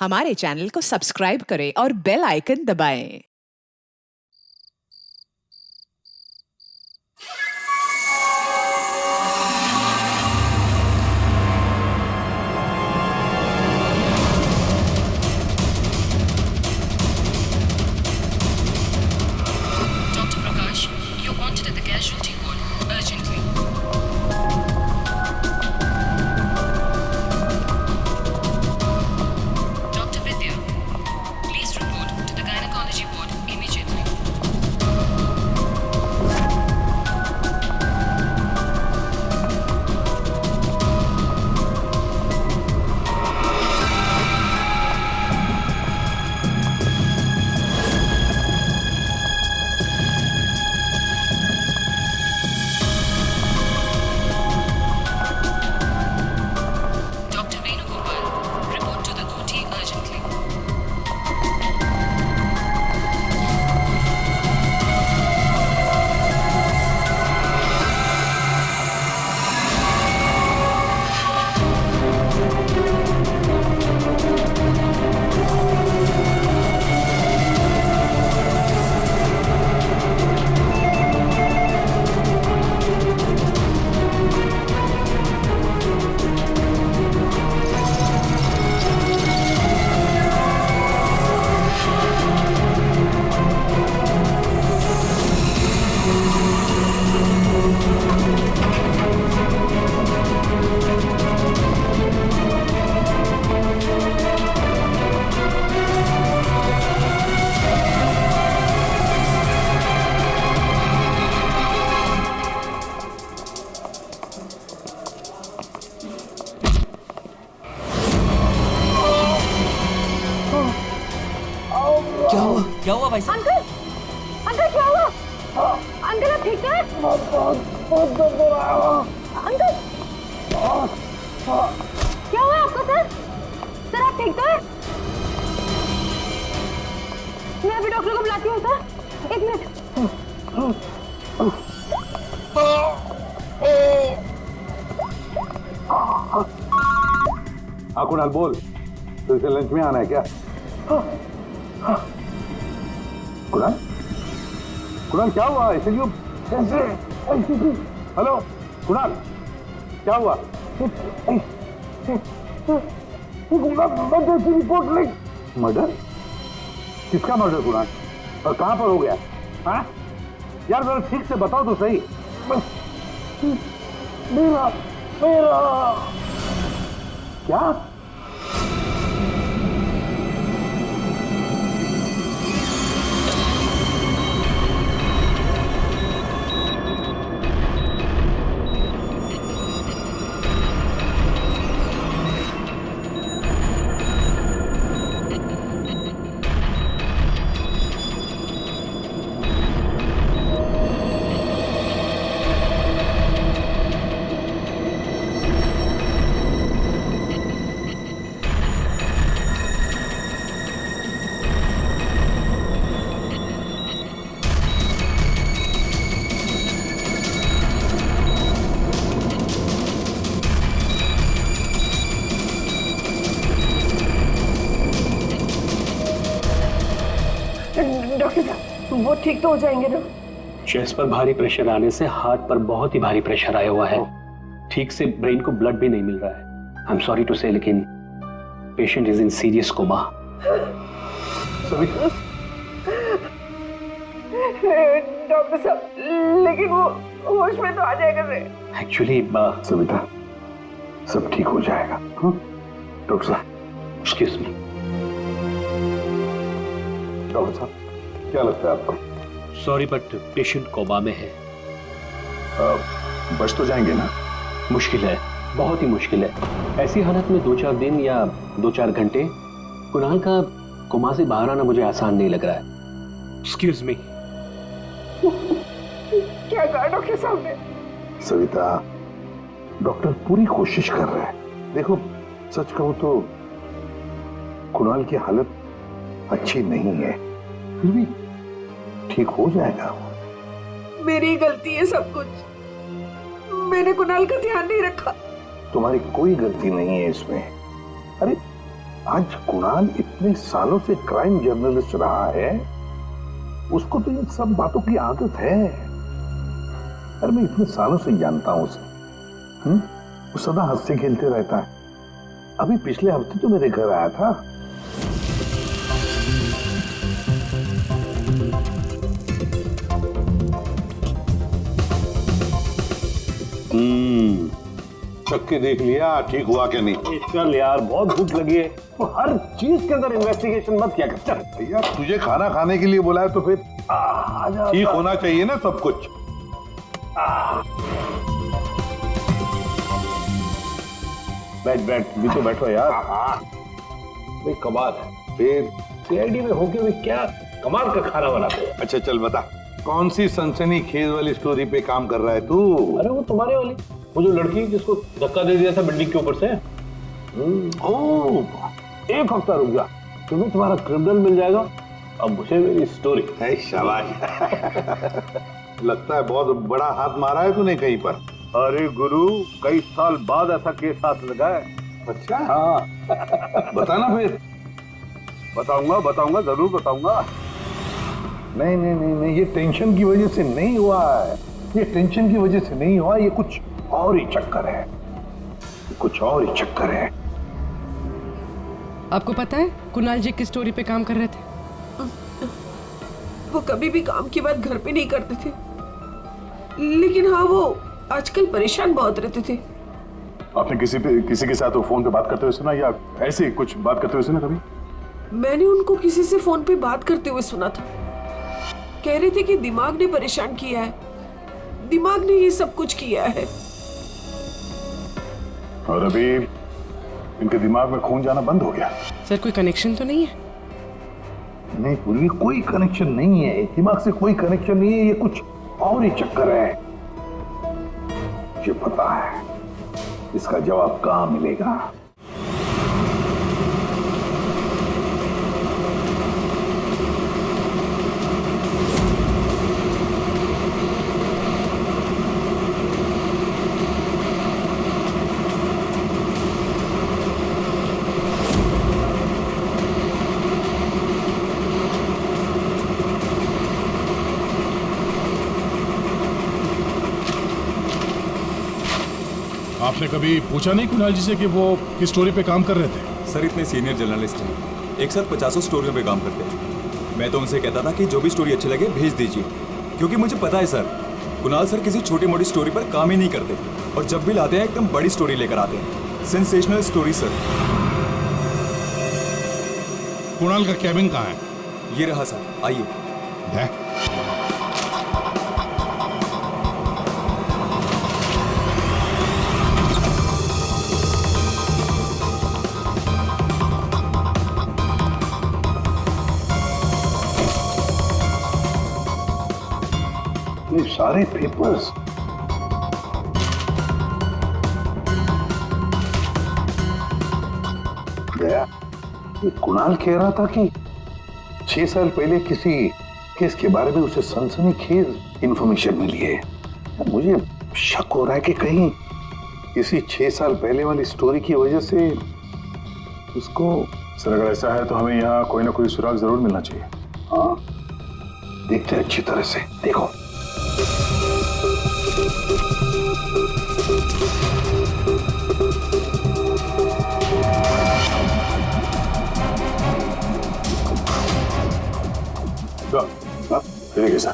हमारे चैनल को सब्सक्राइब करें और बेल आइकन दबाएं। Dr. Prakash, you're wanted at the casualty ward urgently. Dr. Vidya, please report to the gynecology ward immediately. Dr. Venugopal, report to the OT urgently. क्या हुआ भाई साहब? Uncle uncle क्या हुआ? अंकल आप ठीक है? बहुत दर्द हो रहा है अंकल। क्या हुआ आपको सर? सर आप ठीक तो है? मैं अभी डॉक्टर को बुलाती हूँ सर, एक मिनट। हाँ कुणाल बोल, तो इसे लंच में आना है क्या? कुणाल कुणाल क्या हुआ? ऐसे क्यों? हेलो कुणाल क्या हुआ? मर्डर की रिपोर्ट लिख। मर्डर? किसका मर्डर कुणाल? और कहां पर हो गया? हाँ यार जरा ठीक से बताओ तो सही। मेरा मेरा क्या? डॉक्टर साहब वो ठीक तो हो जाएंगे ना? चेस्ट पर भारी प्रेशर आने से हार्ट पर बहुत ही भारी प्रेशर आया हुआ है। ठीक से ब्रेन को ब्लड भी नहीं मिल रहा है। I am sorry to say, लेकिन patient is in serious coma. Doctor साहब लेकिन वो होश में तो आ जाएगा रे। एक्चुअली सविता सब ठीक हो जाएगा। डॉक्टर साहब एक्सक्यूज मी। डॉक्टर साहब क्या लगता है आपको? सॉरी बट पेशेंट कोमा में है। बच तो जाएंगे ना? मुश्किल है, बहुत ही मुश्किल है। ऐसी हालत में 2-4 दिन या 2-4 घंटे कुणाल का कोमा से बाहर आना मुझे आसान नहीं लग रहा है। Excuse me. क्या कहा डॉक्टर साहब ने? सविता डॉक्टर पूरी कोशिश कर रहे हैं। देखो सच कहूं तो कुणाल की हालत अच्छी नहीं है, फिर भी ठीक हो जाएगा। मेरी गलती है सब कुछ, मैंने कुणाल का ध्यान नहीं रखा। तुम्हारी कोई गलती नहीं है इसमें। अरे आज कुणाल इतने सालों से क्राइम जर्नलिस्ट रहा है, उसको तो इन सब बातों की आदत है। अरे मैं इतने सालों से जानता हूं उसे। वो सदा हंसते खेलते रहता है। अभी पिछले हफ्ते तो मेरे घर आया था। चक्के देख लिया ठीक हुआ क्या नहीं? चल यार, बहुत भूख लगी है, तो हर चीज के अंदर इन्वेस्टिगेशन मत किया कर। चल भैया तुझे खाना खाने के लिए बुलाया तो फिर आजा। ठीक होना चाहिए ना सब कुछ। बैठ बैठ, भी तो बैठो यार। भाई कमाल है, फिर सीआईडी में होके भी क्या कमाल का खाना बनाते हो। अच्छा चल बता, कौन सी सनसनी खेज वाली स्टोरी पे काम कर रहा है तू? अरे वो तुम्हारे वाली, वो जो लड़की जिसको धक्का दे दिया था बिल्डिंग के ऊपर से। ओह, एक हफ्ता रुक जा, तुम्हें तुम्हारा क्रिमिनल मिल जाएगा। अब मुझे मेरी स्टोरी। शाबाश। लगता है बहुत बड़ा हाथ मारा है तूने कहीं पर। अरे गुरु, कई साल बाद ऐसा केस हाथ लगा है। अच्छा हाँ बताना फिर। बताऊंगा, जरूर बताऊंगा। नहीं नहीं नहीं नहीं, ये टेंशन की वजह से नहीं हुआ है। ये टेंशन की वजह से नहीं हुआ, ये कुछ और ही चक्कर है। कुछ और ही चक्कर है। आपको पता है कुणाल जी किस स्टोरी पे काम कर रहे थे? वो कभी भी काम की बात घर पे नहीं करते थे, लेकिन हाँ वो आजकल परेशान बहुत रहते थे। आपने किसी के साथ वो फोन पे बात करते हुए सुना या ऐसे कुछ बात करते हुए सुना कभी? मैंने उनको किसी से फोन पे बात करते हुए सुना था। कह रहे थे कि दिमाग ने परेशान किया है, दिमाग ने ये सब कुछ किया है। और अभी इनके दिमाग में खून जाना बंद हो गया। सर कोई कनेक्शन तो नहीं है? नहीं पूरी कोई कनेक्शन नहीं है, दिमाग से कोई कनेक्शन नहीं है, ये कुछ और ही चक्कर है। मुझे पता है इसका जवाब कहां मिलेगा। आपने कभी पूछा नहीं कुणाल जी से कि वो किस स्टोरी पे काम कर रहे थे? सर इतने सीनियर जर्नलिस्ट हैं, एक साथ 50 स्टोरियों पे काम करते हैं। मैं तो उनसे कहता था कि जो भी स्टोरी अच्छी लगे भेज दीजिए, क्योंकि मुझे पता है सर कुणाल सर किसी छोटी मोटी स्टोरी पर काम ही नहीं करते, और जब भी लाते हैं एकदम बड़ी स्टोरी लेकर आते हैं, सेंसेशनल स्टोरी सर। कुणाल का कैबिन कहाँ है? ये रहा सर, आइए। ये सारे पेपर्स गया। ये कुणाल कह रहा था कि 6 साल पहले किसी केस के बारे में उसे सनसनीखेज इंफॉर्मेशन मिली है। मुझे शक हो रहा है कि कहीं किसी 6 साल पहले वाली स्टोरी की वजह से उसको। सर अगर ऐसा है तो हमें यहाँ कोई ना कोई सुराग जरूर मिलना चाहिए। हाँ देखते हैं अच्छी तरह से, देखो। देखिए सर,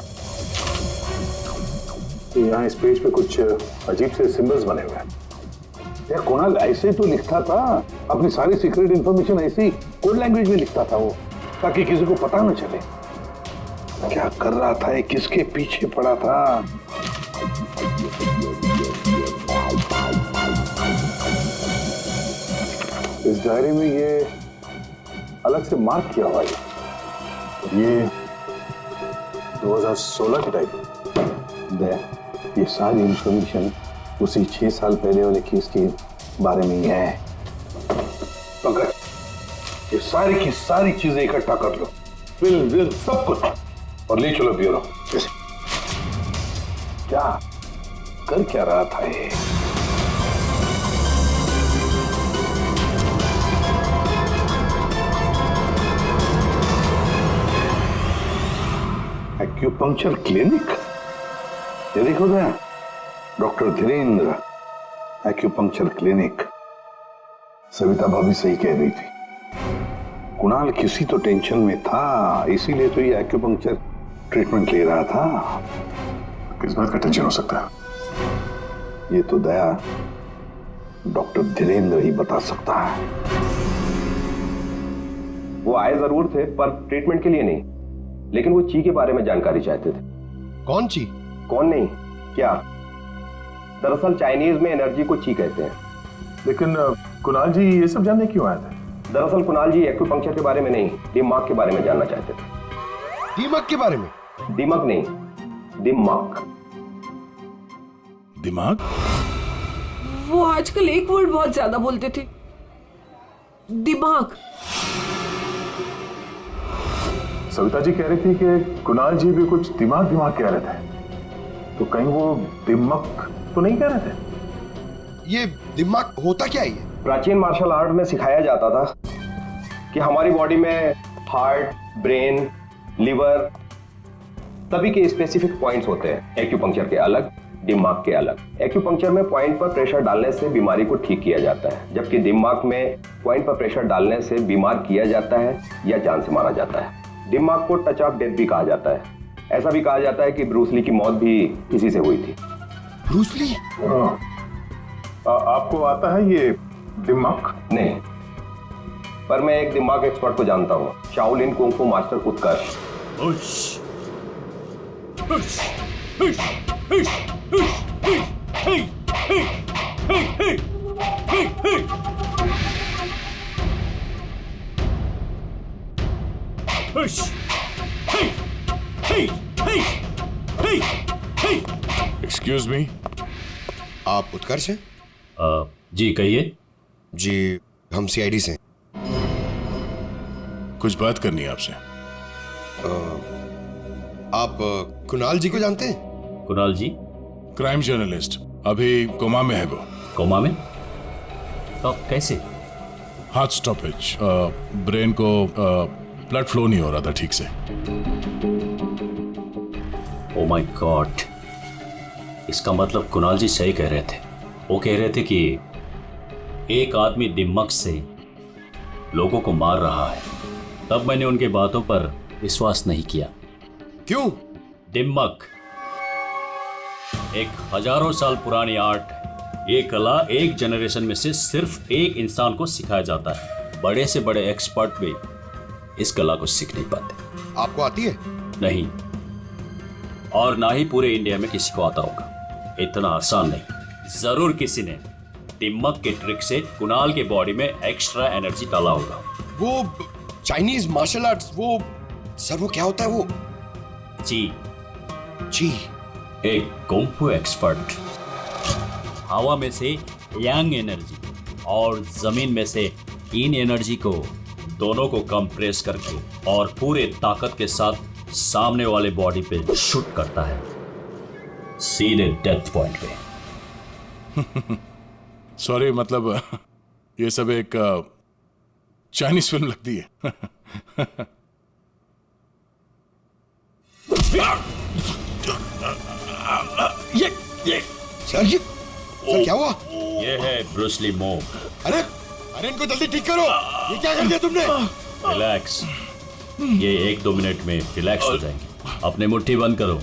यहाँ इस पेज पे कुछ अजीब से सिंबल्स बने हुए हैं। यार कुणाल ऐसे तो लिखता था, अपनी सारी सीक्रेट इंफॉर्मेशन ऐसी कोड लैंग्वेज में लिखता था वो, ताकि किसी को पता न चले क्या कर रहा था, किसके पीछे पड़ा था। इस डायरी में ये अलग से मार्क किया हुआ है, ये 2016 की टाइप। ये सारी इंफॉर्मेशन उसी 6 साल पहले वाले केस के बारे में ही है। पंकज, ये सारी की सारी चीजें इकट्ठा कर लो, फिल्म सब कुछ, और ले चलो ब्यूरो। क्या कर क्या रहा था ये? Acupuncture clinic? ये देखो ना, doctor Dhirendra acupuncture clinic. Savita भाभी सही कह रही थी, कुणाल किसी तो टेंशन में था, इसीलिए तो ये एक्यूपंक्चर ट्रीटमेंट ले रहा था। किस बात का टेंशन हो सकता है? ये तो दया डॉक्टर धीरेन्द्र ही बता सकता है। वो आए जरूर थे पर ट्रीटमेंट के लिए नहीं, लेकिन वो ची के बारे में जानकारी चाहते थे। कौन ची? कौन नहीं, क्या? दरअसल चाइनीज में एनर्जी को ची कहते हैं। लेकिन कुणाल जी ये सब जानने क्यों आए थे? दरअसल कुणाल जी एक्यूपंक्चर के बारे में नहीं, दिमाग के बारे में जानना चाहते थे। दिमाग के बारे में? दिमाग नहीं, दिमाग। दिमाग? वो आजकल एक वर्ड बहुत ज्यादा बोलते थे, दिमाग। सविता जी कह रही थी कि कुणाल जी भी कुछ दिमाग दिमाग कह रहे थे, तो कहीं वो दिमाग तो नहीं कह रहे थे? ये दिमाग होता क्या है? प्राचीन मार्शल आर्ट में सिखाया जाता था कि हमारी बॉडी में हार्ट, ब्रेन, लिवर सभी के स्पेसिफिक पॉइंट्स होते हैं। एक्यूपंक्चर के अलग, दिमाग के अलग। एक्यूपंक्चर में पॉइंट पर प्रेशर डालने से बीमारी को ठीक किया जाता है, जबकि दिमाग में पॉइंट पर प्रेशर डालने से बीमार किया जाता है या जान से मारा जाता है। दिमाग को टच ऑफ डेथ भी कहा जाता है। ऐसा भी कहा जाता है कि ब्रूस ली की मौत भी इसी से हुई थी। Bruce Lee? आपको आता है ये दिमाग? नहीं, पर मैं एक दिमाग एक्सपर्ट को जानता हूँ, शाओलिन कुंग-फू मास्टर उत्कर्ष। एक्सक्यूज मी, आप उत्कर्ष हैं? जी कहिए। जी हम सीआईडी से। कुछ बात करनी है आपसे। आप कुणाल जी को जानते हैं? कुणाल जी? क्राइम जर्नलिस्ट, अभी कोमा में है वो। कोमा में? तो कैसे? हार्ट स्टॉपेज, ब्रेन को ब्लड फ्लो नहीं हो रहा था ठीक से। ओ माय गॉड, इसका मतलब कुणाल जी सही कह रहे थे। वो कह रहे थे कि एक आदमी दिमाग से लोगों को मार रहा है। तब मैंने उनके बातों पर विश्वास नहीं किया। क्यों? दिमाग एक हजारों साल पुरानी आर्ट है। ये कला एक जनरेशन में से सिर्फ एक इंसान को सिखाया जाता है। बड़े से बड़े एक्सपर्ट भी इस कला को सीख नहीं पाते। आपको आती है? नहीं, और ना ही पूरे इंडिया में किसी को आता होगा। इतना आसान नहीं। जरूर किसी ने दिमाग के ट्रिक से कुणाल के बॉडी में एक्स्ट्रा एनर्जी डाला होगा। वो चाइनीज मार्शल आर्ट्स, वो सर वो क्या होता है वो? जी जी, एक कुंग-फू एक्सपर्ट हवा में से यांग एनर्जी और जमीन में से इन एनर्जी को दोनों को कंप्रेस करके और पूरे ताकत के साथ सामने वाले बॉडी पे शूट करता है, सीधे डेथ पॉइंट पे। सॉरी, मतलब ये सब एक चाइनीज फिल्म लगती है। ये सर क्या हुआ? ये है ब्रूस ली मूव। अरे अरे इनको जल्दी ठीक करो। ये क्या कर दिया तुमने? रिलैक्स, ये 1-2 मिनट में रिलैक्स हो जाएंगे। अपने मुट्ठी बंद करो।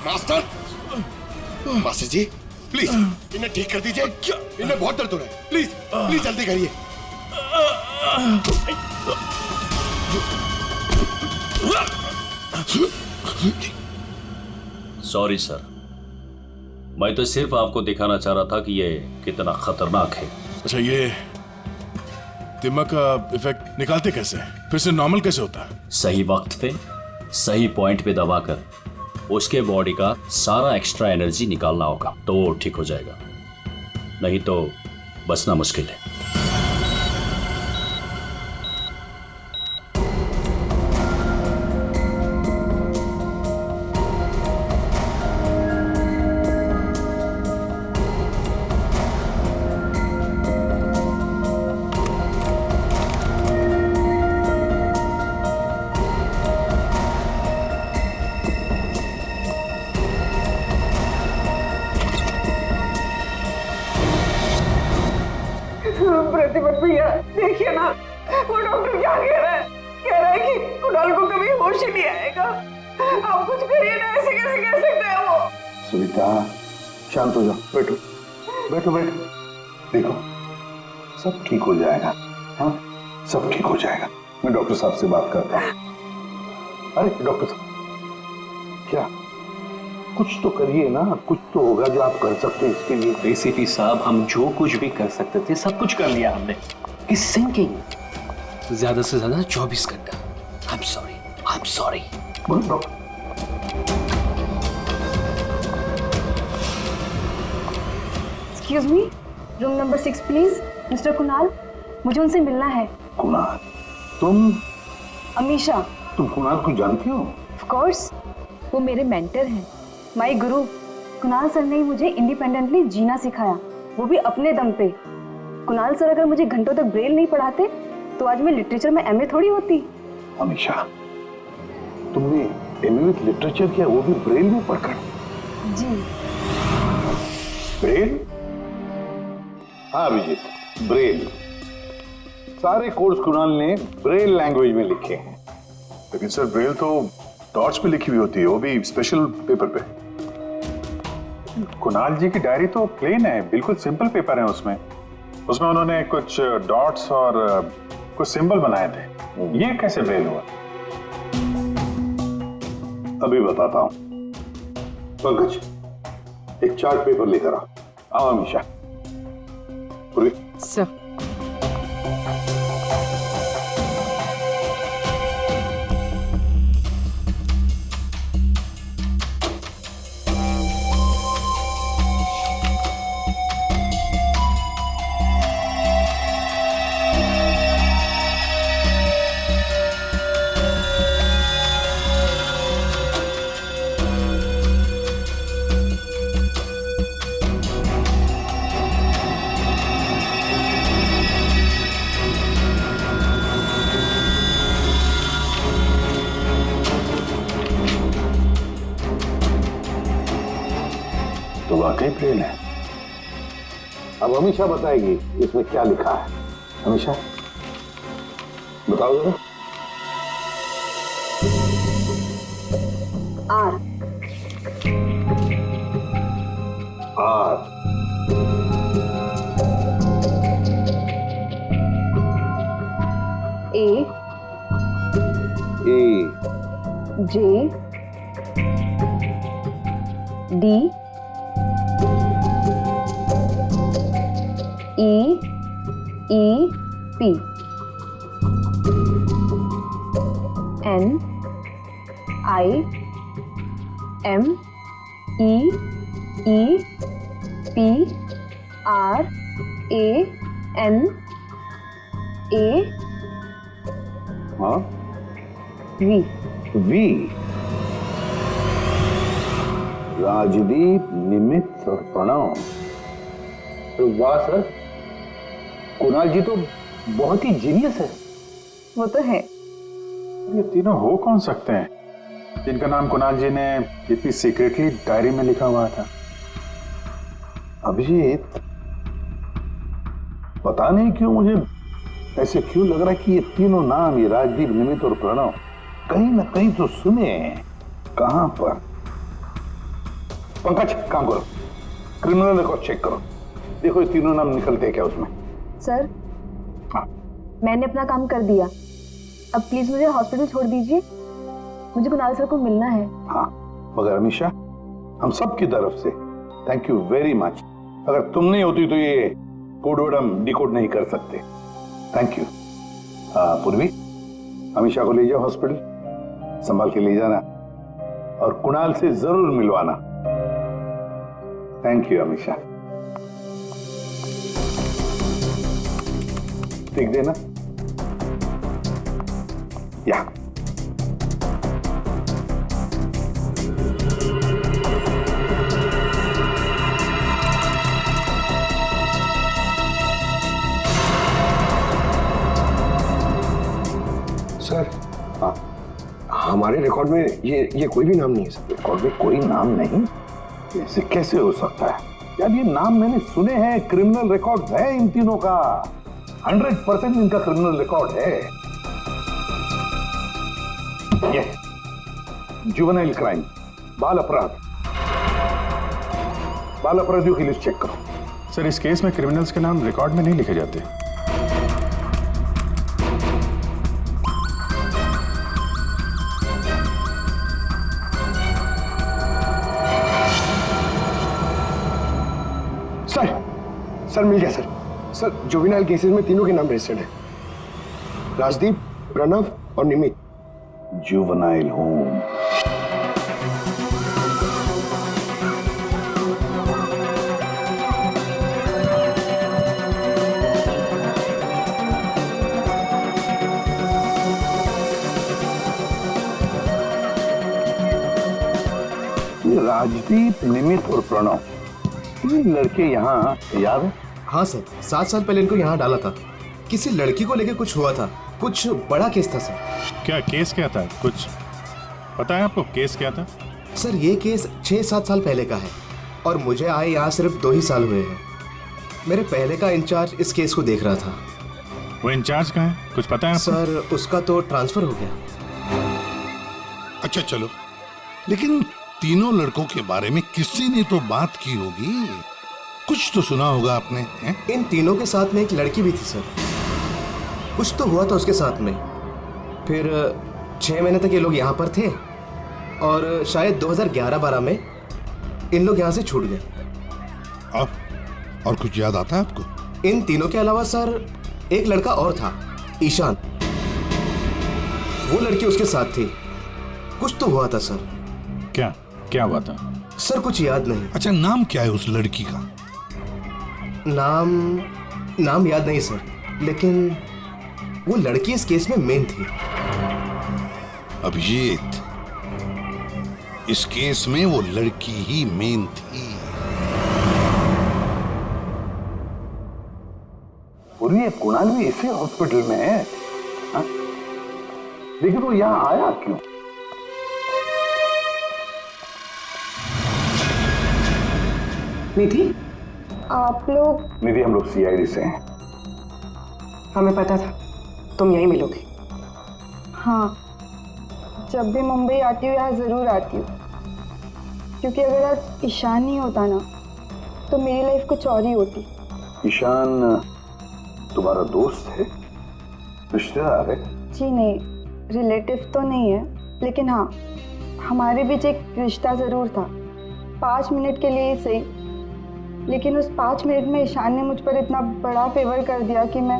मास्टर, मास्टर जी प्लीज इन्हें ठीक कर दीजिए। इन्हें बहुत दर्द हो रहा है। प्लीज प्लीज जल्दी करिए। सॉरी सर, मैं तो सिर्फ आपको दिखाना चाह रहा था कि ये कितना खतरनाक है। अच्छा, ये दिमाग का इफेक्ट निकालते कैसे? फिर से नॉर्मल कैसे होता है? सही वक्त पे सही पॉइंट पे दबाकर उसके बॉडी का सारा एक्स्ट्रा एनर्जी निकालना होगा, तो वो ठीक हो जाएगा। नहीं तो बचना मुश्किल है। मत भैया, देखिए ना वो डॉक्टर क्या कह रहा है कि कुणाल को कभी होश ही नहीं आएगा। आप कुछ करिए ना, ऐसे कैसे कह सकते हैं वो? सविता शांत हो जाओ, बैठो बैठो बैठो। देखो सब ठीक हो जाएगा, हाँ सब ठीक हो जाएगा। मैं डॉक्टर साहब से बात करता हूँ। अरे डॉक्टर साहब क्या कुछ तो करिए ना, कुछ तो होगा जो आप कर सकते हैं इसके लिए। एसीपी साहब हम जो कुछ भी कर सकते थे सब कुछ कर लिया हमने। इस सिंकिंग ज्यादा से ज्यादा 24 घंटा। I am sorry. Excuse me, room number 6 please. Mister Kunal, मुझे उनसे मिलना है। कुणाल? तुम? अमीशा। तुम कुणाल को जानती हो? ऑफ कोर्स, वो मेरे मेंटर हैं, माय गुरु। कुणाल सर ने मुझे इंडिपेंडेंटली जीना सिखाया, वो भी अपने दम पे। कुणाल सर अगर मुझे घंटों तक ब्रेल नहीं पढ़ाते तो आज मैं लिटरेचर में एमए थोड़ी होती। अमीशा, तुमने एमए विद लिटरेचर किया, वो भी ब्रेल में पढ़कर? जी। ब्रेल? हाँ अभिजीत, ब्रेल। सारे कोर्स कुणाल ने ब्रेल लैंग्वेज में लिखे हैं। लेकिन सर ब्रेल तो डॉट्स पे लिखी हुई होती है, वो भी स्पेशल पेपर पे। कुणाल जी की डायरी तो प्लेन है, बिल्कुल सिंपल पेपर है। उसमें उन्होंने कुछ डॉट्स और कुछ सिंबल बनाए थे। ये कैसे ब्रेल हुआ? अभी बताता हूं। पंकज, एक चार्ट पेपर लेकर आओ अमीशा। सर तो वाकई प्रेम है। अब अमीशा बताएगी इसमें क्या लिखा है। अमीशा बताओ जरा। R. R. A. A. J. D. E. E. P. N. I. M. E. E. P. R. A. N. A. हाँ? वी। वी। राजदीप, निमित्त और प्रणव। वाह सर, कुणाल जी तो बहुत ही जीनियस है। वो तो है। ये तीनों हो कौन सकते हैं जिनका नाम कुणाल जी ने इतनी सीक्रेटली डायरी में लिखा हुआ था? अभिजीत, पता नहीं क्यों मुझे ऐसे क्यों लग रहा है कि ये तीनों नाम, ये राजदीप, निमित्त और प्रणव, कहीं ना कहीं तो सुने हैं। कहां पर? पंकज काम करो, क्रिमिनल रिकॉर्ड चेक करो, देखो ये तीनों नाम निकलते हैं क्या उसमें। सर, हाँ। मैंने अपना काम कर दिया, अब प्लीज मुझे हॉस्पिटल छोड़ दीजिए, मुझे कुणाल सर को मिलना है। हाँ, मगर अमीशा, हम सब की तरफ से थैंक यू वेरी मच। अगर तुम नहीं होती तो ये कोड वर्ड हम डिकोड नहीं कर सकते। Thank you. पूर्वी, अमीशा को ले जाओ हॉस्पिटल, संभाल के ले जाना और कुणाल से जरूर मिलवाना। Thank you Amisha. ठीक देना या। सर, हाँ, हमारे रिकॉर्ड में ये कोई भी नाम नहीं है सर। रिकॉर्ड में कोई नाम नहीं? ऐसे कैसे हो सकता है यार? ये नाम मैंने सुने हैं, क्रिमिनल रिकॉर्ड है इन तीनों का। 100% इनका क्रिमिनल रिकॉर्ड है। ये जुवेनाइल क्राइम, बाल अपराध, बाल अपराधियों की लिस्ट चेक करो। सर इस केस में क्रिमिनल्स के नाम रिकॉर्ड में नहीं लिखे जाते। सर मिल गया सर। सर जुवेनाइल केसेस में तीनों के नाम रजिस्टर्ड है, राजदीप, प्रणव और निमित। Juvenile home. राजदीप, निमित और प्रणव, ये लड़के यहाँ याद है? हाँ सर, 7 साल पहले इनको यहाँ डाला था। किसी लड़की को लेकर कुछ हुआ था, कुछ बड़ा केस था सर। क्या केस क्या था? कुछ पता है आपको केस क्या था? सर ये केस 6-7 साल पहले का है और मुझे आए यहाँ सिर्फ 2 ही साल हुए हैं। मेरे पहले का इंचार्ज इस केस को देख रहा था। वो इंचार्ज कहाँ है? कुछ पता है आपको? सर उसका तो ट्रांसफर हो गया। अच्छा चलो, लेकिन तीनों लड़कों के बारे में किसी ने तो बात की होगी, कुछ तो सुना होगा आपने हैं? इन तीनों के साथ में एक लड़की भी थी सर, कुछ तो हुआ था उसके साथ में। फिर 6 महीने तक ये लोग यहाँ पर थे और शायद 2011-12 में इन लोग यहाँ से छूट गए। अब और कुछ याद आता है आपको? इन तीनों के अलावा सर एक लड़का और था, ईशान। वो लड़की उसके साथ थी, कुछ तो हुआ था सर। क्या हुआ था? सर कुछ याद नहीं। अच्छा नाम क्या है उस लड़की का? नाम याद नहीं सर, लेकिन वो लड़की इस केस में मेन थी। अभिजीत, इस केस में वो लड़की ही मेन थी। और ये कुणाल भी इसी हॉस्पिटल में है, हा? लेकिन वो यहाँ आया क्यों? निधि, आप लोग? निधि, हम लोग CID से हैं। हमें पता था तुम यहीं मिलोगे। हाँ, जब भी मुंबई आती हूँ यहाँ ज़रूर आती हूँ, क्योंकि अगर आज ईशान नहीं होता ना तो मेरी लाइफ कुछ और ही होती। ईशान तुम्हारा दोस्त है, रिश्तेदार है? जी नहीं, रिलेटिव तो नहीं है, लेकिन हाँ हमारे बीच एक रिश्ता ज़रूर था, 5 मिनट के लिए ही सही। लेकिन उस 5 मिनट में ईशान ने मुझ पर इतना बड़ा फेवर कर दिया कि मैं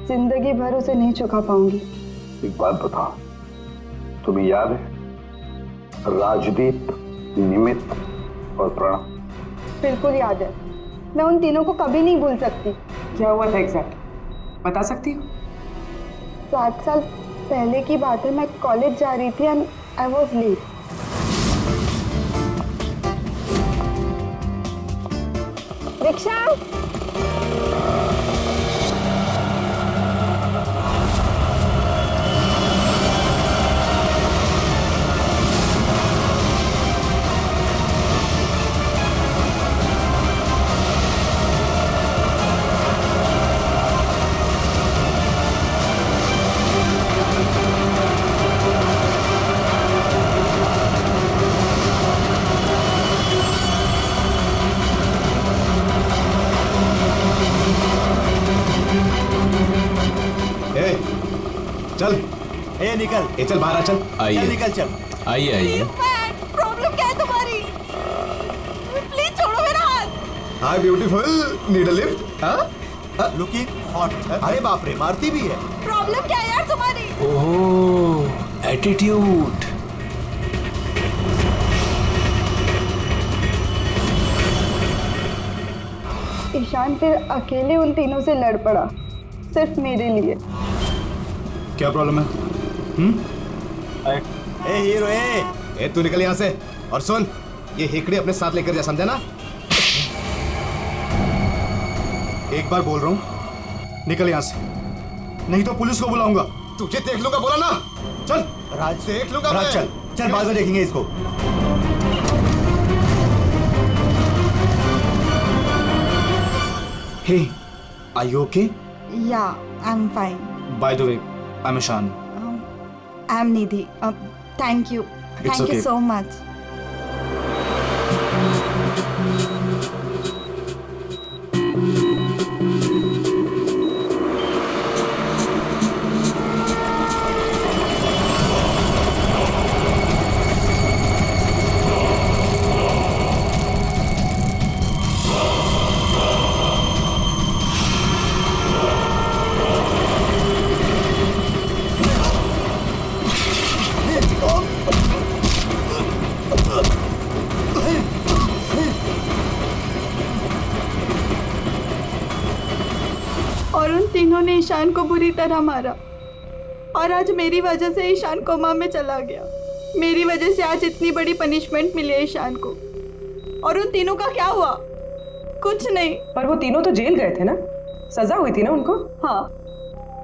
जिंदगी भर उसे नहीं चुका पाऊंगी। एक बात बताओ, तुम्हें याद है राजदीप, निमित और प्रणव? बिल्कुल याद है, मैं उन तीनों को कभी नहीं भूल सकती। क्या हुआ था एग्जैक्ट बता सकती हो? 7 साल पहले की बात है, मैं कॉलेज जा रही थी and I was late. Rickshaw! चल ए निकल, चल बाहर आ, चल चल निकल, चल। आइए प्रॉब्लम क्या है तुम्हारी? प्लीज छोड़ो मेरा हाथ। हाय ब्यूटीफुल, नीड अ लिफ्ट? हाँ लुकिंग हॉट। अरे बाप रे, मारती भी है। प्रॉब्लम क्या है यार तुम्हारी? ओह, एटीट्यूड। ईशान फिर अकेले उन तीनों से लड़ पड़ा, सिर्फ मेरे लिए। क्या प्रॉब्लम है? ए हीरो, ए तू निकल यहाँ से। और सुन, ये हेकड़ी अपने साथ लेकर जा, समझा ना? एक बार बोल रहा हूँ, निकल यहाँ से, नहीं तो पुलिस को बुलाऊंगा। तुझे देख लूंगा, बोला ना? चल राज, देख लूंगा। राज चल, चल बाद में देखेंगे इसको। Hey, are you okay? Yeah, I'm fine. By the way, I'm Ishan. I'm Nidhi. Thank you. It's Thank you okay. so much. और उन तीनों ने ईशान को बुरी तरह मारा और आज मेरी वजह से ईशान कोमा में चला गया। मेरी वजह से आज इतनी बड़ी पनिशमेंट मिली है ईशान को। और उन तीनों का क्या हुआ? कुछ नहीं। पर वो तीनों तो जेल गए थे ना, सजा हुई थी ना उनको? हाँ,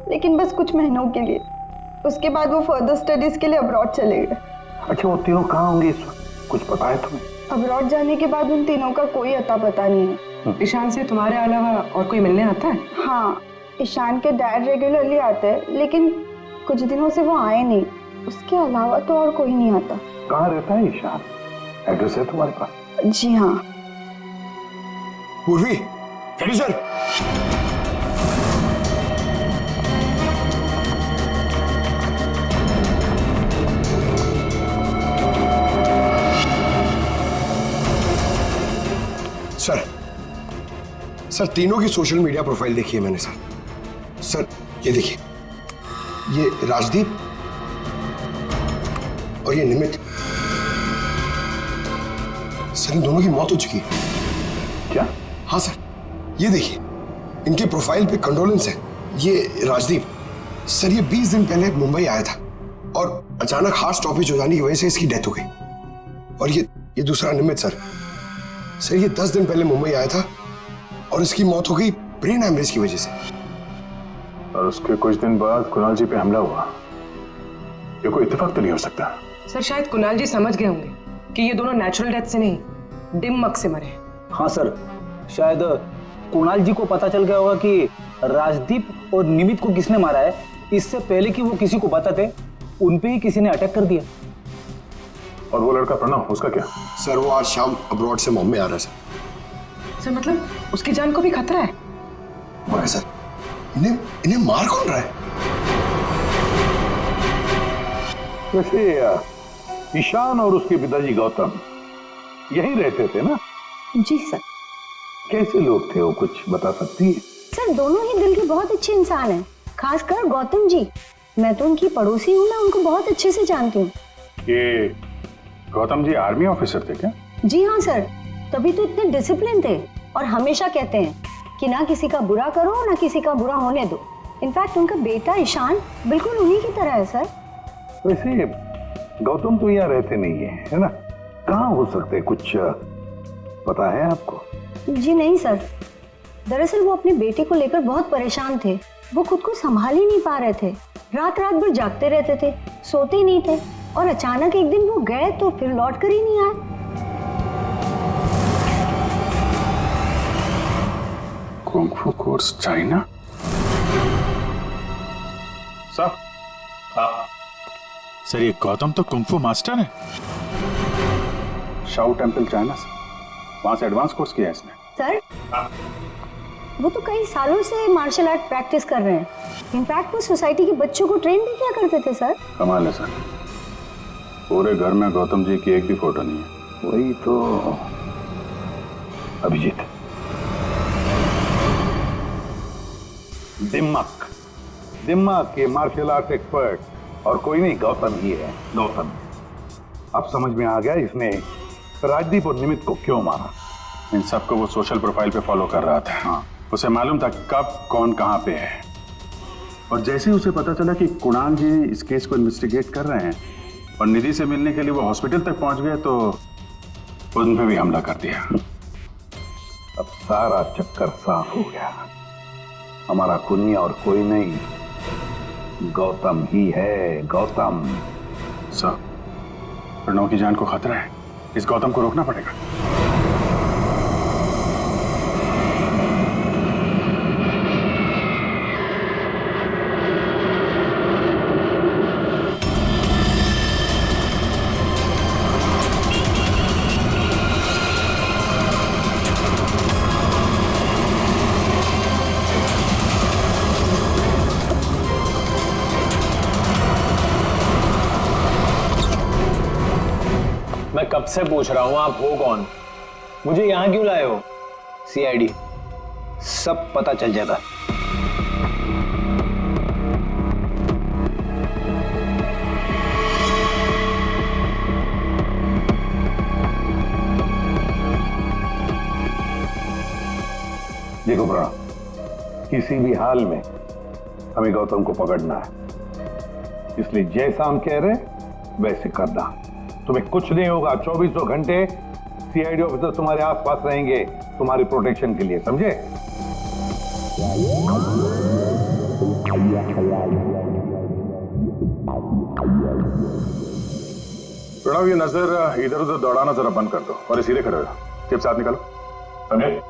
लेकिन बस कुछ महीनों के लिए। उसके बाद वो फर्दर स्टडीज के लिए अब्रॉड चले गए। अच्छा, वो तीनों कहाँ होंगे इस वक्त? कुछ पता है तुम्हें? अब्रॉड जाने के बाद उन तीनों का कोई अता पता नहीं है। ईशान से तुम्हारे अलावा और कोई मिलने आता है? हाँ, ईशान के डैड रेगुलरली आते हैं, लेकिन कुछ दिनों से वो आए नहीं। उसके अलावा तो और कोई नहीं आता। कहाँ रहता है ईशान? एड्रेस है तुम्हारे पास? जी हाँ। पूर्वी, सर। सर तीनों की सोशल मीडिया प्रोफाइल देखी है मैंने सर। सर ये देखिए, ये राजदीप और ये निमित। सर इन दोनों की मौत हो चुकी है। क्या? हाँ सर, ये देखिए, इनके प्रोफाइल पे कंडोलेंस है। ये राजदीप सर, ये 20 दिन पहले मुंबई आया था और अचानक हार्ट स्टॉपेज हो जाने की वजह से इसकी डेथ हो गई। और ये दूसरा निमित सर, ये 10 दिन पहले मुंबई आया था और इसकी मौत हो गई ब्रेन हैमरेज की वजह से। और उसके कुछ दिन बाद कुणाल जी पे हमला हुआ। ये कोई इत्तेफाक तो नहीं हो सकता। सर शायद कुणाल जी समझ गए होंगे कि ये दोनों नेचुरल डेथ से नहीं, दिमाग से मरे। हाँ सर, शायद कुणाल जी को पता चल गया होगा कि राजदीप और निमित को किसने मारा है। इससे पहले कि वो किसी को बताते, उन पे ही किसी ने अटैक कर दिया। और वो लड़का प्रणव, उसका क्या? सर वो आज शाम अब्रॉड से बॉम्बे आ रहा है सर। मतलब उसकी जान को भी खतरा है? है सर। इन्हें मार कौन रहा है? वैसे ईशान और उसके पिताजी गौतम यहीं रहते थे ना? जी सर। कैसे लोग थे वो, कुछ बता सकती है? सर दोनों ही दिल के बहुत अच्छे इंसान हैं, खासकर गौतम जी। मैं तो उनकी पड़ोसी हूँ, मैं उनको बहुत अच्छे से जानती हूँ। ये गौतम जी आर्मी ऑफिसर थे क्या? जी हाँ सर, तभी तो इतने डिसिप्लिन थे और हमेशा कहते हैं कि ना किसी का बुरा करो ना किसी का बुरा होने दो। इनफैक्ट उनका बेटा ईशान बिल्कुल उन्हीं की तरह है सर। वैसे गौतम तो यहाँ रहते नहीं है ना? कहाँ हो सकते, कुछ पता है आपको? जी नहीं सर, दरअसल वो अपने बेटे को लेकर बहुत परेशान थे। वो खुद को संभाल ही नहीं पा रहे थे, रात रात भर जागते रहते थे, सोते ही नहीं थे। और अचानक एक दिन वो गए तो फिर लौट कर ही नहीं आए। Kung fu course China? Sir, sir ये गौतम तो कुंग-फू मास्टर है। शाओ टेम्पल चाइना से, वहां से एडवांस कोर्स किया है इसने। सर वो तो कई सालों से मार्शल आर्ट प्रैक्टिस कर रहे हैं। इनफैक्ट वो सोसाइटी के बच्चों को ट्रेन भी किया करते थे सर। कमाल है सर, पूरे घर में गौतम जी की एक भी फोटो नहीं है। वही तो अभिजीत, दिमाग के मार्शल आर्ट एक्सपर्ट और कोई नहीं, गौतम ही है। गौतम, अब समझ में आ गया इसने राजदीप और निमित को क्यों मारा। इन सबको वो सोशल प्रोफाइल पे फॉलो कर रहा था। हाँ, उसे मालूम था कब कौन कहाँ पे है। और जैसे ही उसे पता चला कि कुणाल जी इस केस को इन्वेस्टिगेट कर रहे हैं और निधि से मिलने के लिए वो हॉस्पिटल तक पहुंच गए, तो उन पे भी हमला कर दिया। अब सारा चक्कर साफ हो गया। हमारा खूनी और कोई नहीं, गौतम ही है। गौतम। सर, प्रणव की जान को खतरा है, इस गौतम को रोकना पड़ेगा। कब से पूछ रहा हूं आप हो कौन, मुझे यहां क्यों लाए हो? सीआईडी, सब पता चल जाता। देखो प्रणव, किसी भी हाल में हमें गौतम को पकड़ना है, इसलिए जैसा हम कह रहे वैसे करना। तुम्हें कुछ नहीं होगा, 24 घंटे सीआईडी ऑफिसर तुम्हारे आसपास रहेंगे तुम्हारी प्रोटेक्शन के लिए, समझे? प्रणव, ये नजर इधर उधर दौड़ाना जरा बंद कर दो और सीधे खड़े हो, टिप साथ निकालो, समझे?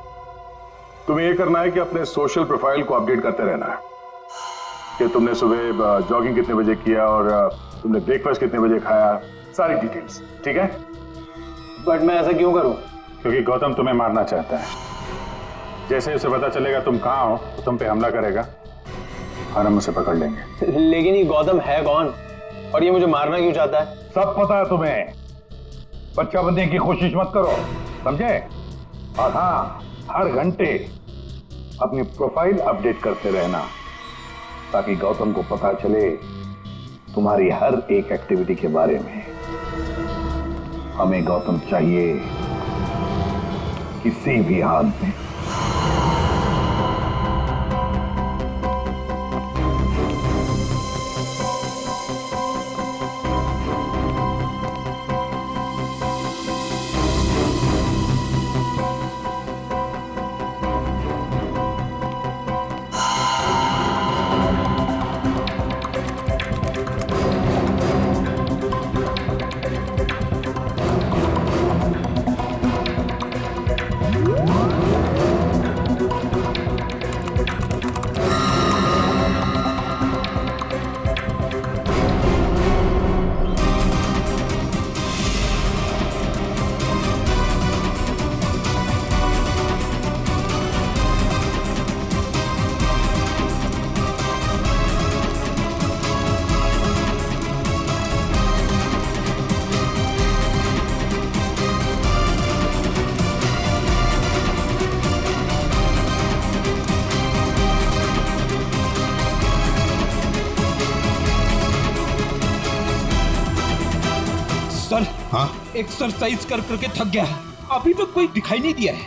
तुम्हें ये करना है कि अपने सोशल प्रोफाइल को अपडेट करते रहना है कि तुमने सुबह जॉगिंग कितने बजे किया और तुमने ब्रेकफास्ट कितने बजे खाया, सारी डिटेल्स, ठीक है? बट मैं ऐसा क्यों करूं? क्योंकि गौतम तुम्हें मारना चाहता है। जैसे उसे पता चलेगा तुम कहां हो तो तुम पे हमला करेगा और हम उसे पकड़ लेंगे। लेकिन ये गौतम है कौन और ये मुझे मारना क्यों चाहता है? सब पता है तुम्हें, बच्चा बनने की कोशिश मत करो, समझे? और हाँ, हर घंटे अपनी प्रोफाइल अपडेट करते रहना ताकि गौतम को पता चले तुम्हारी हर एक एक्टिविटी के बारे में। हमें गौतम चाहिए किसी भी हाल में। एक्सरसाइज कर करके थक गया, अभी तक कोई दिखाई नहीं दिया है।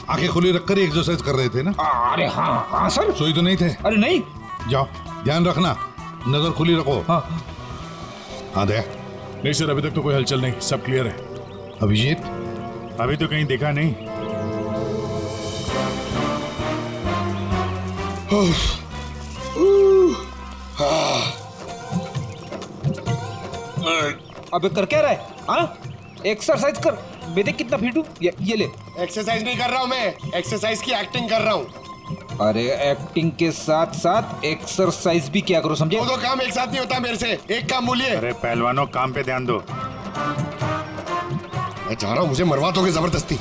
आंखें खुली रखकर एक्सरसाइज कर रहे थे ना? अरे हाँ हाँ सर। सोई तो नहीं थे? अरे नहीं। जाओ, ध्यान रखना, नजर खुली रखो। हाँ दया। नहीं सर, अभी तक तो कोई हलचल नहीं, सब क्लियर है। अभिजीत? अभी तो कहीं देखा नहीं। अबे कर क्या रहा है? हाँ, एक्सरसाइज कर, मैं देख कितना फिट हूँ। ये ले। एक्सरसाइज नहीं कर रहा हूँ मैं, एक्सरसाइज की एक्टिंग कर रहा हूँ। अरे एक्टिंग के साथ साथ एक्सरसाइज भी क्या करो, समझे? दो काम एक साथ नहीं होता मेरे से, एक काम बोलिए। अरे पहलवानों, काम पे ध्यान दो। मैं जा रहा हूँ, मुझे मरवा दोगे जबरदस्ती।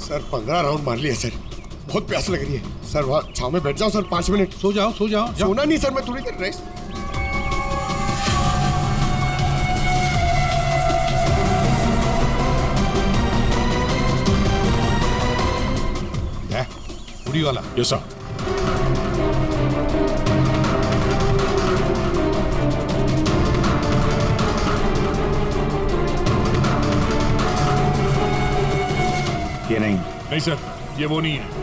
सर 15 राउंड मार लिया सर, बहुत प्यास लग रही है सर। वहाँ छाव में बैठ जाओ सर, 5 मिनट। सो जाओ सो जाओ। सोना नहीं सर, मैं थोड़ी देर रेस्ट। उड़ी वाला। Yes sir. ये नहीं। नहीं सर, ये वो नहीं है।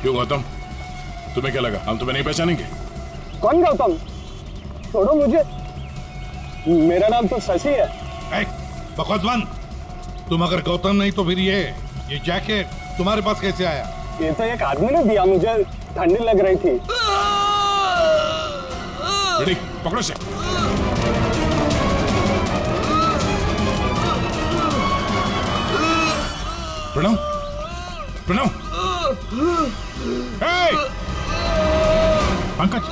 क्यों गौतम, तुम्हें क्या लगा हम तुम्हें नहीं पहचानेंगे? कौन गौतम? छोड़ो मुझे, मेरा नाम तो शशि है। बकवास बंद। तुम अगर गौतम नहीं तो फिर ये जैकेट तुम्हारे पास कैसे आया? ये तो एक आदमी ने दिया, मुझे ठंडी लग रही थी। पकड़ो से। प्रणव, प्रणव, पंकज,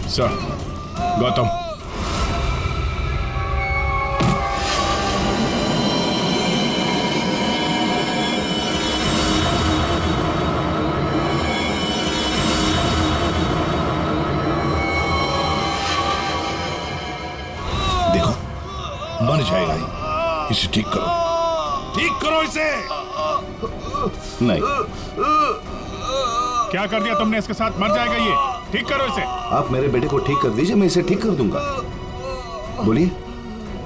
सर, गौतम। देखो, मर जाएगा ही। इसे ठीक करो, ठीक करो इसे। नहीं। क्या कर दिया तुमने इसके साथ? मर जाएगा ये, ठीक करो इसे। आप मेरे बेटे को ठीक कर दीजिए, मैं इसे ठीक कर दूंगा। बोलिए,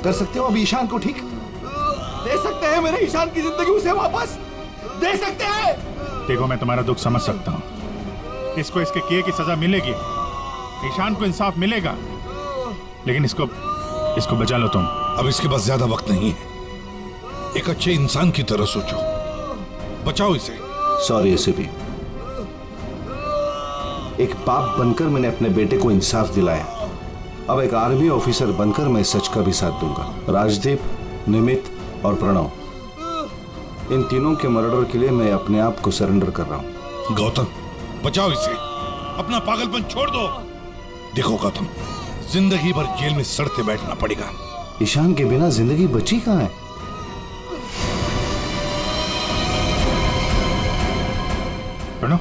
कर सकते हो अब ईशान को ठीक? दे सकते हैं मेरे ईशान की जिंदगी उसे वापस दे सकते हैं। देखो, मैं तुम्हारा दुख समझ सकता हूँ। इसको इसके किए की सजा मिलेगी, ईशान को इंसाफ मिलेगा, लेकिन इसको बचा लो तुम। अब इसके पास ज्यादा वक्त नहीं है। एक अच्छे इंसान की तरह सोचो, बचाओ इसे। सॉरी एसीपी, एक बाप बनकर मैंने अपने बेटे को इंसाफ दिलाया। अब एक आर्मी ऑफिसर बनकर मैं सच का भी साथ दूंगा। राजदीप, निमित और प्रणव, इन तीनों के मर्डर के लिए मैं अपने आप को सरेंडर कर रहा हूं। गौतम, बचाओ इसे, अपना पागलपन छोड़ दो। देखो गौतम, जिंदगी भर जेल में सड़ते बैठना पड़ेगा। ईशान के बिना जिंदगी बची कहां है? प्रणव,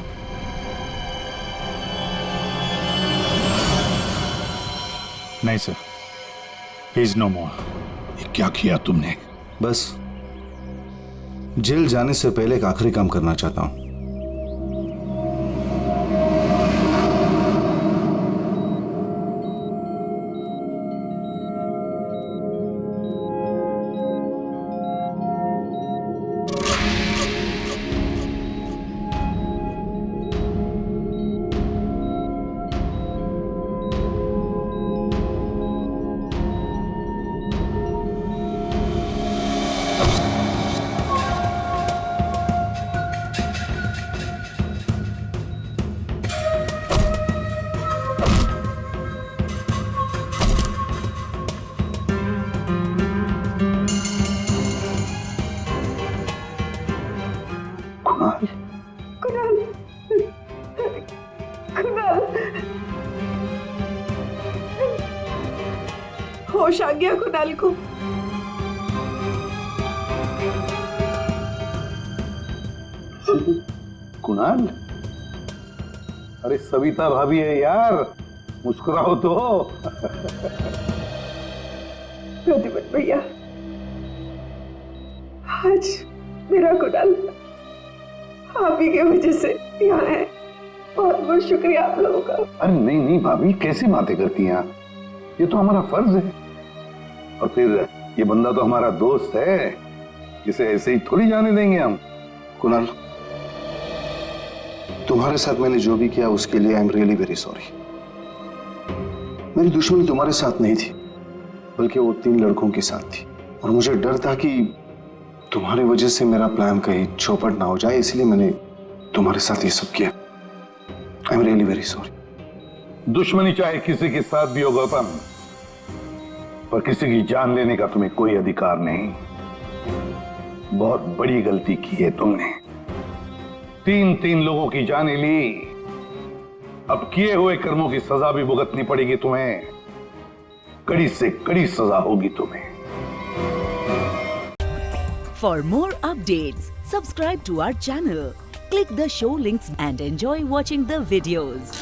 नहीं सर, ही इज नो मोर। ये क्या किया तुमने? बस जेल जाने से पहले एक आखिरी काम करना चाहता हूं। होश आ गया कुणाल को। कुणाल, अरे सविता भाभी है यार, मुस्कुराओ तो। प्रतिपत भैया, आज मेरा कुणाल आप ही की वजह से यहाँ है। बहुत बहुत शुक्रिया आप लोगों का। अरे नहीं नहीं भाभी, कैसी बातें करती हैं आप? ये तो हमारा फर्ज है। और फिर ये बंदा तो हमारा दोस्त है, जिसे ऐसे ही थोड़ी जाने देंगे हम। कुणाल, तुम्हारे साथ मैंने जो भी किया उसके लिए I am really very sorry. मेरी दुश्मनी तुम्हारे साथ नहीं थी, बल्कि वो 3 लड़कों के साथ थी। और मुझे डर था कि तुम्हारी वजह से मेरा प्लान कहीं चौपट ना हो जाए, इसलिए मैंने तुम्हारे साथ ये सब किया। I am really very sorry. दुश्मनी चाहे किसी के साथ भी हो गौतम, पर किसी की जान लेने का तुम्हें कोई अधिकार नहीं। बहुत बड़ी गलती की है तुमने। 3 लोगों की जानें ली, अब किए हुए कर्मों की सजा भी भुगतनी पड़ेगी तुम्हें। कड़ी से कड़ी सजा होगी तुम्हें। For more updates, subscribe to our channel, click the show links and enjoy watching the videos.